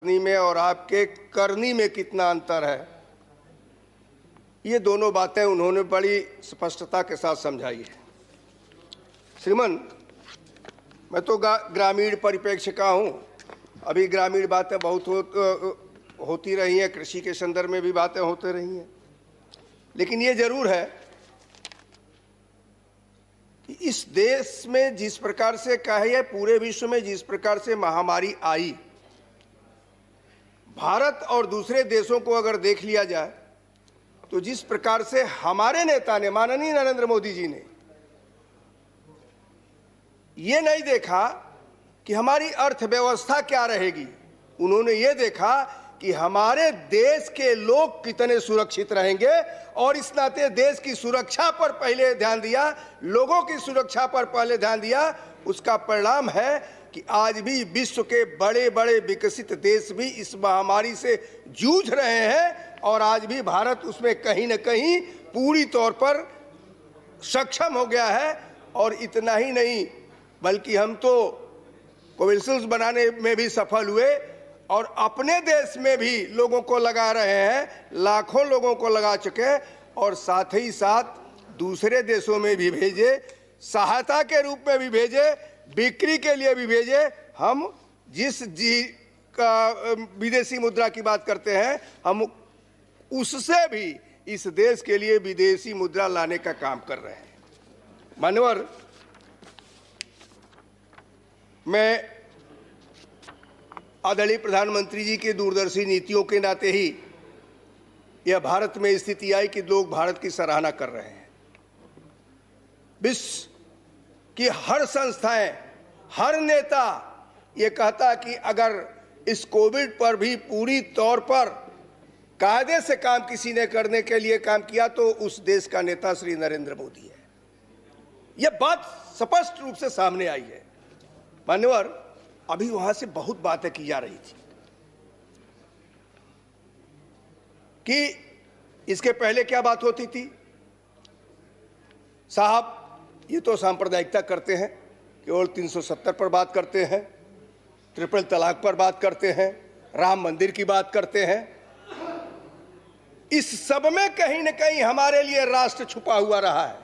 पत्नी में और आपके करनी में कितना अंतर है, ये दोनों बातें उन्होंने बड़ी स्पष्टता के साथ समझाई है। श्रीमान, मैं तो ग्रामीण परिप्रेक्ष्य का हूँ। अभी ग्रामीण बातें बहुत होती रही हैं, कृषि के संदर्भ में भी बातें होती रही हैं, लेकिन ये जरूर है कि इस देश में जिस प्रकार से कहे पूरे विश्व में जिस प्रकार से महामारी आई, भारत और दूसरे देशों को अगर देख लिया जाए तो जिस प्रकार से हमारे नेता ने, माननीय नरेंद्र मोदी जी ने, ये नहीं देखा कि हमारी अर्थव्यवस्था क्या रहेगी, उन्होंने ये देखा कि हमारे देश के लोग कितने सुरक्षित रहेंगे और इस नाते देश की सुरक्षा पर पहले ध्यान दिया, लोगों की सुरक्षा पर पहले ध्यान दिया। उसका परिणाम है कि आज भी विश्व के बड़े बड़े विकसित देश भी इस महामारी से जूझ रहे हैं और आज भी भारत उसमें कहीं न कहीं पूरी तौर पर सक्षम हो गया है। और इतना ही नहीं, बल्कि हम तो कोविशील्ड बनाने में भी सफल हुए और अपने देश में भी लोगों को लगा रहे हैं, लाखों लोगों को लगा चुके, और साथ ही साथ दूसरे देशों में भी भेजे, सहायता के रूप में भी भेजे, बिक्री के लिए भी भेजे। हम जिस विदेशी मुद्रा की बात करते हैं, हम उससे भी इस देश के लिए विदेशी मुद्रा लाने का काम कर रहे हैं। मान्यवर, मैं आदरणीय प्रधानमंत्री जी के दूरदर्शी नीतियों के नाते ही यह भारत में स्थिति आई कि लोग भारत की सराहना कर रहे हैं। विश्व की हर संस्थाएं, हर नेता ये कहता कि अगर इस कोविड पर भी पूरी तौर पर कायदे से काम किसी ने करने के लिए काम किया तो उस देश का नेता श्री नरेंद्र मोदी है। यह बात स्पष्ट रूप से सामने आई है। मान्यवर, अभी वहां से बहुत बातें की जा रही थी कि इसके पहले क्या बात होती थी। साहब, ये तो सांप्रदायिकता करते हैं, केवल 370 पर बात करते हैं, ट्रिपल तलाक पर बात करते हैं, राम मंदिर की बात करते हैं। इस सब में कहीं न कहीं हमारे लिए राष्ट्र छुपा हुआ रहा है,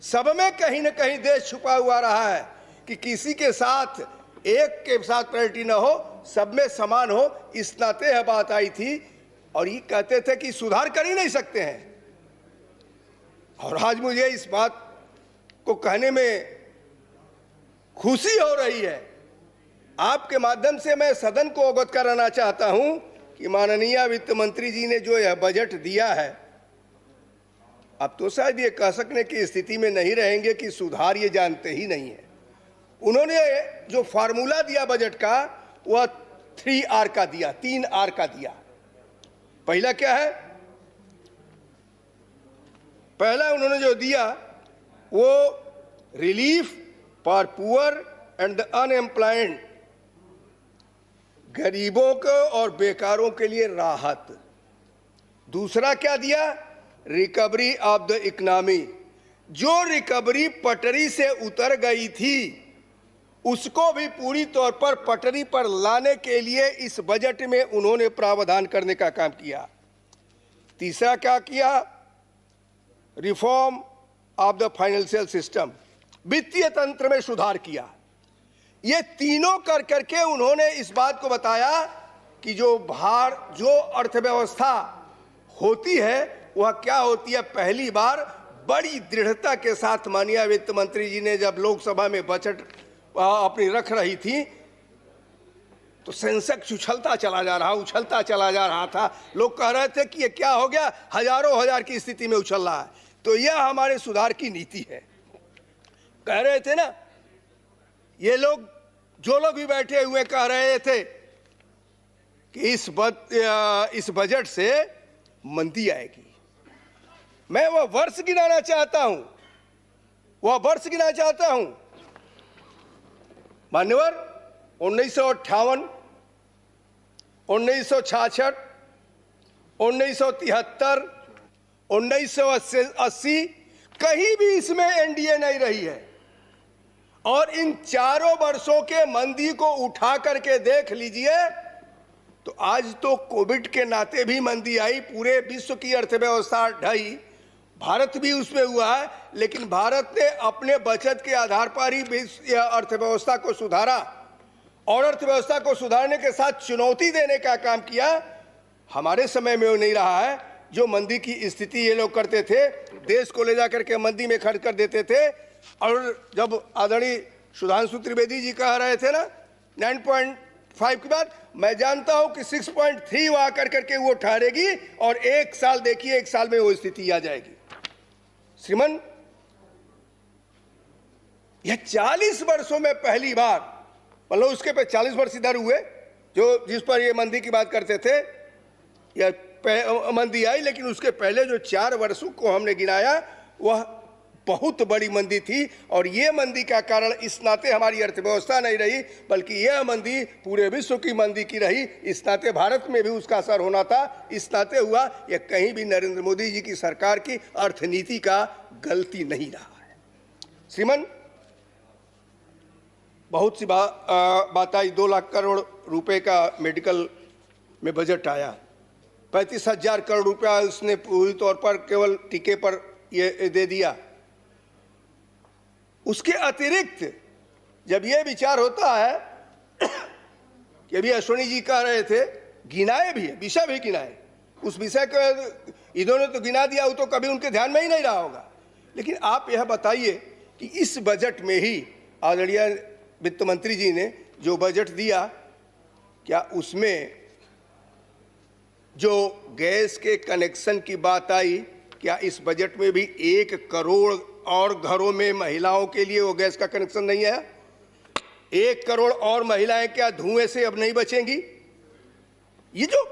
सब में कहीं न कहीं देश छुपा हुआ रहा है कि किसी के साथ एक के साथ प्रायोरिटी न हो, सब में समान हो। इस नाते यह बात आई थी और ये कहते थे कि सुधार कर ही नहीं सकते हैं। और आज मुझे इस बात को कहने में खुशी हो रही है। आपके माध्यम से मैं सदन को अवगत कराना चाहता हूं कि माननीय वित्त मंत्री जी ने जो यह बजट दिया है, अब तो शायद ये कह सकने की स्थिति में नहीं रहेंगे कि सुधार ये जानते ही नहीं है। उन्होंने जो फार्मूला दिया बजट का, वह 3R का दिया, 3R का दिया। पहला क्या है? पहला उन्होंने जो दिया वो relief for poor and the unemployed, गरीबों को और बेकारों के लिए राहत। दूसरा क्या दिया? Recovery of the economy. जो रिकवरी पटरी से उतर गई थी उसको भी पूरी तौर पर पटरी पर लाने के लिए इस बजट में उन्होंने प्रावधान करने का काम किया। तीसरा क्या किया? Reform of the financial system, वित्तीय तंत्र में सुधार किया। ये तीनों कर करके उन्होंने इस बात को बताया कि जो अर्थव्यवस्था होती है वह क्या होती है। पहली बार बड़ी दृढ़ता के साथ माननीय वित्त मंत्री जी ने जब लोकसभा में बजट अपनी रख रही थी तो सेंसेक्स उछलता चला जा रहा था। लोग कह रहे थे कि ये क्या हो गया, हजारों हजार की स्थिति में उछल रहा है। तो यह हमारे सुधार की नीति है। कह रहे थे ना, ये लोग, जो लोग भी बैठे हुए कह रहे थे कि इस बजट से मंदी आएगी। मैं वह वर्ष गिनाना चाहता हूं, मान्यवर, 1958, 1966, 1973, 1980, कहीं भी इसमें एनडीए नहीं रही है। और इन चारों वर्षों के मंदी को उठा करके देख लीजिए तो आज तो कोविड के नाते भी मंदी आई, पूरे विश्व की अर्थव्यवस्था ढही, भारत भी उसमें हुआ है, लेकिन भारत ने अपने बचत के आधार पर ही विश्व अर्थव्यवस्था को सुधारा और अर्थव्यवस्था को सुधारने के साथ चुनौती देने का काम किया। हमारे समय में वो नहीं रहा है। जो मंदी की स्थिति ये लोग करते थे, देश को ले जाकर के मंदी में खर्च कर देते थे, और जब आदरणीय सुधांशु त्रिवेदी जी कह रहे थे ना 9.5 की बात, मैं जानता हूं कि 6.3 वहां कर करके वो ठहरेगी और एक साल देखिए, एक साल में वो स्थिति आ जाएगी। श्रीमान, यह 40 वर्षों में पहली बार, मतलब उसके पे 40 वर्ष इधर हुए जो जिस पर ये मंदी की बात करते थे, यह मंदी आई, लेकिन उसके पहले जो 4 वर्षों को हमने गिनाया वह बहुत बड़ी मंदी थी। और ये मंदी का कारण इस नाते हमारी अर्थव्यवस्था नहीं रही, बल्कि यह मंदी पूरे विश्व की मंदी की रही। इस नाते भारत में भी उसका असर होना था, इस नाते हुआ। यह कहीं भी नरेंद्र मोदी जी की सरकार की अर्थनीति का गलती नहीं रहा है। श्रीमान, बहुत सी बात आई। 2 लाख करोड़ रुपए का मेडिकल में बजट आया, 35,000 करोड़ रुपया उसने पूरी तौर पर केवल टीके पर ये दे दिया। उसके अतिरिक्त जब ये विचार होता है कि अभी अश्विनी जी कह रहे थे, गिनाए भी है, विषय भी गिनाए, उस विषय को इन्होंने तो गिना दिया, वो तो कभी उनके ध्यान में ही नहीं रहा होगा। लेकिन आप यह बताइए कि इस बजट में ही आदरणीय वित्त मंत्री जी ने जो बजट दिया, क्या उसमें जो गैस के कनेक्शन की बात आई, क्या इस बजट में भी 1 करोड़ और घरों में महिलाओं के लिए वो गैस का कनेक्शन नहीं है? 1 करोड़ और महिलाएं क्या धुएं से अब नहीं बचेंगी? ये जो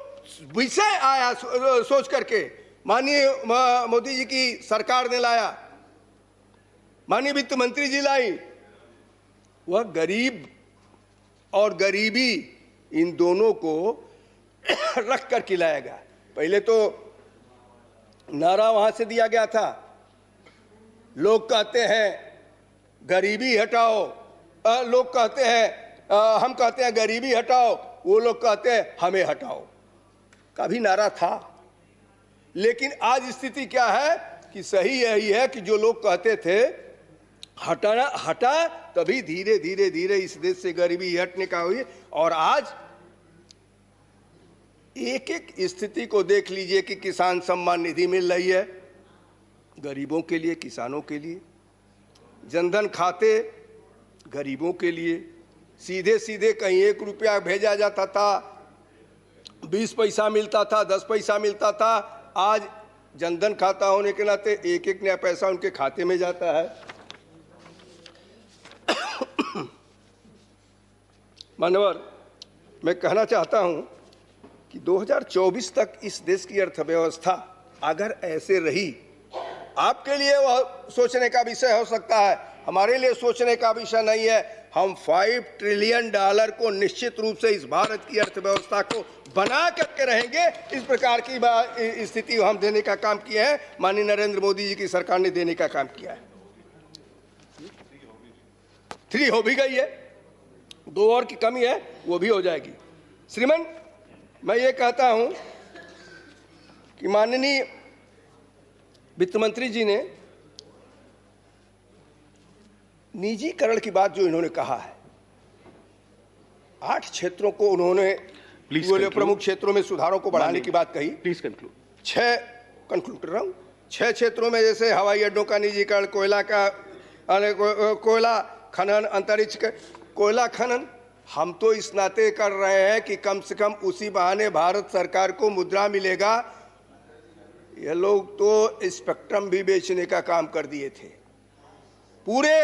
विषय आया सोच करके माननीय मोदी जी की सरकार ने लाया, माननीय वित्त मंत्री जी लाई, वह गरीब और गरीबी इन दोनों को रख कर खिलाएगा। पहले तो नारा वहां से दिया गया था, लोग कहते हैं गरीबी हटाओ, लोग कहते हैं हम कहते हैं गरीबी हटाओ, वो लोग कहते हैं हमें हटाओ, का भी नारा था। लेकिन आज स्थिति क्या है कि सही यही है कि जो लोग कहते थे हटाना हटा, तभी धीरे धीरे धीरे इस देश से गरीबी हटने का हुई। और आज एक एक स्थिति को देख लीजिए कि किसान सम्मान निधि मिल रही है गरीबों के लिए, किसानों के लिए, जनधन खाते गरीबों के लिए, सीधे सीधे कहीं 1 रुपया भेजा जाता था, 20 पैसा मिलता था, 10 पैसा मिलता था, आज जनधन खाता होने के नाते 1-1 नया पैसा उनके खाते में जाता है। मानवर, मैं कहना चाहता हूं कि 2024 तक इस देश की अर्थव्यवस्था अगर ऐसे रही, आपके लिए वह सोचने का विषय हो सकता है, हमारे लिए सोचने का विषय नहीं है। हम $5 ट्रिलियन को निश्चित रूप से इस भारत की अर्थव्यवस्था को बना करके रहेंगे। इस प्रकार की स्थिति हम देने का काम किया है, माननीय नरेंद्र मोदी जी की सरकार ने देने का काम किया है। 3 हो भी गई है, 2 और की कमी है, वो भी हो जाएगी। श्रीमान, मैं ये कहता हूं कि माननीय वित्त मंत्री जी ने निजीकरण की बात जो इन्होंने कहा है, 8 क्षेत्रों को उन्होंने प्रमुख क्षेत्रों में सुधारों को बढ़ाने की बात कही। Please conclude. 6 कंक्लूड कर रहा हूं। 6 क्षेत्रों में, जैसे हवाई अड्डों का निजीकरण, कोयला खनन, अंतरिक्ष कोयला खनन, हम तो इस नाते कर रहे हैं कि कम से कम उसी बहाने भारत सरकार को मुद्रा मिलेगा। ये लोग तो स्पेक्ट्रम भी बेचने का काम कर दिए थे, पूरे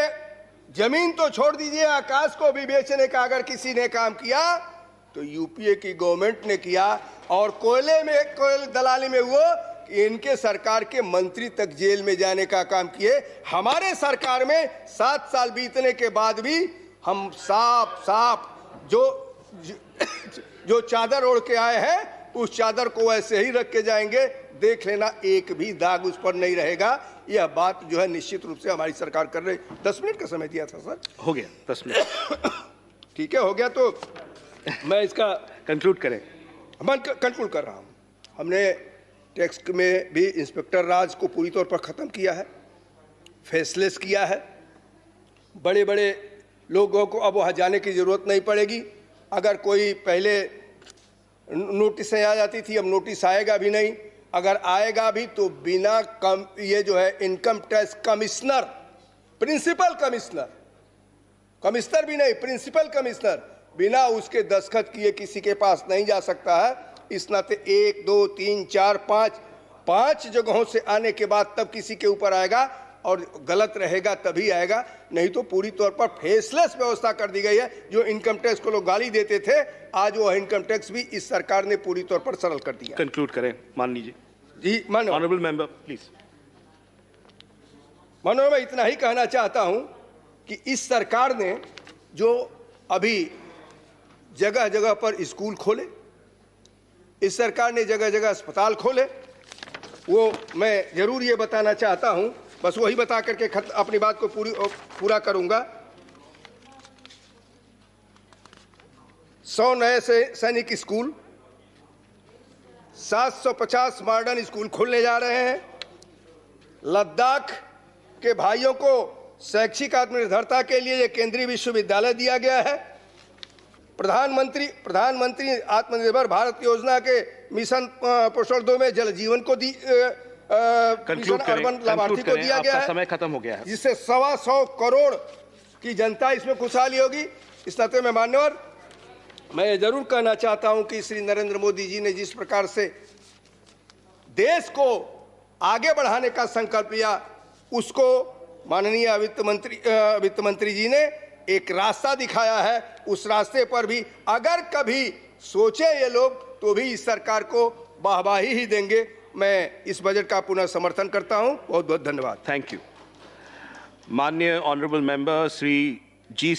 जमीन तो छोड़ दीजिए, आकाश को भी बेचने का अगर किसी ने काम किया तो यूपीए की गवर्नमेंट ने किया। और कोयले दलाली में वो कि इनके सरकार के मंत्री तक जेल में जाने का काम किए। हमारे सरकार में 7 साल बीतने के बाद भी हम साफ जो चादर ओढ़ के आए हैं, उस चादर को वैसे ही रख के जाएंगे। देख लेना, एक भी दाग उस पर नहीं रहेगा। यह बात जो है निश्चित रूप से हमारी सरकार कर रही। 10 मिनट का समय दिया था सर, हो गया 10 मिनट। ठीक है, हो गया। तो मैं इसका कंक्लूड करें। मैं कंक्लूड कर रहा हूँ। हमने टैक्स में भी इंस्पेक्टर राज को पूरी तौर पर ख़त्म किया है, फेसलेस किया है। बड़े बड़े लोगों को अब वहाँ जाने की ज़रूरत नहीं पड़ेगी। अगर कोई पहले नोटिस आ जाती थी, अब नोटिस आएगा भी नहीं। अगर आएगा भी तो बिना ये जो है income tax commissioner, principal commissioner भी नहीं, प्रिंसिपल कमिश्नर बिना उसके दस्तखत किए किसी के पास नहीं जा सकता है। इस नाते 1, 2, 3, 4, 5 जगहों से आने के बाद तब किसी के ऊपर आएगा, और गलत रहेगा तभी आएगा, नहीं तो पूरी तौर पर फेसलेस व्यवस्था कर दी गई है। जो इनकम टैक्स को लोग गाली देते थे, आज वो इनकम टैक्स भी इस सरकार ने पूरी तौर पर सरल कर दिया। कंक्लूड करें, मान लीजिए। जी मानो ऑनरेबल मेंबर प्लीज। मानो मैं इतना ही कहना चाहता हूं कि इस सरकार ने जो अभी जगह जगह पर स्कूल खोले, इस सरकार ने जगह जगह अस्पताल खोले, वो मैं जरूर ये बताना चाहता हूं, बस वही बता करके अपनी बात को पूरा करूंगा। 100 नए सैनिक स्कूल, 750 मॉडर्न स्कूल खुलने जा रहे हैं। लद्दाख के भाइयों को शैक्षिक आत्मनिर्भरता के लिए केंद्रीय विश्वविद्यालय दिया गया है। प्रधानमंत्री आत्मनिर्भर भारत योजना के मिशन पोषण 2 में जल जीवन को अर्बन लाभार्थी को दिया गया है। समय खत्म हो गया है, जिससे 125 करोड़ की जनता इसमें खुशहाली होगी। इस नाते में मान्यवर, मैं जरूर कहना चाहता हूं कि श्री नरेंद्र मोदी जी ने जिस प्रकार से देश को आगे बढ़ाने का संकल्प लिया, उसको माननीय वित्त मंत्री जी ने एक रास्ता दिखाया है। उस रास्ते पर भी अगर कभी सोचे ये लोग तो भी इस सरकार को वाहवाही ही देंगे। मैं इस बजट का पुनः समर्थन करता हूं। बहुत बहुत धन्यवाद। Thank you. माननीय ऑनरेबल मेंबर श्री जी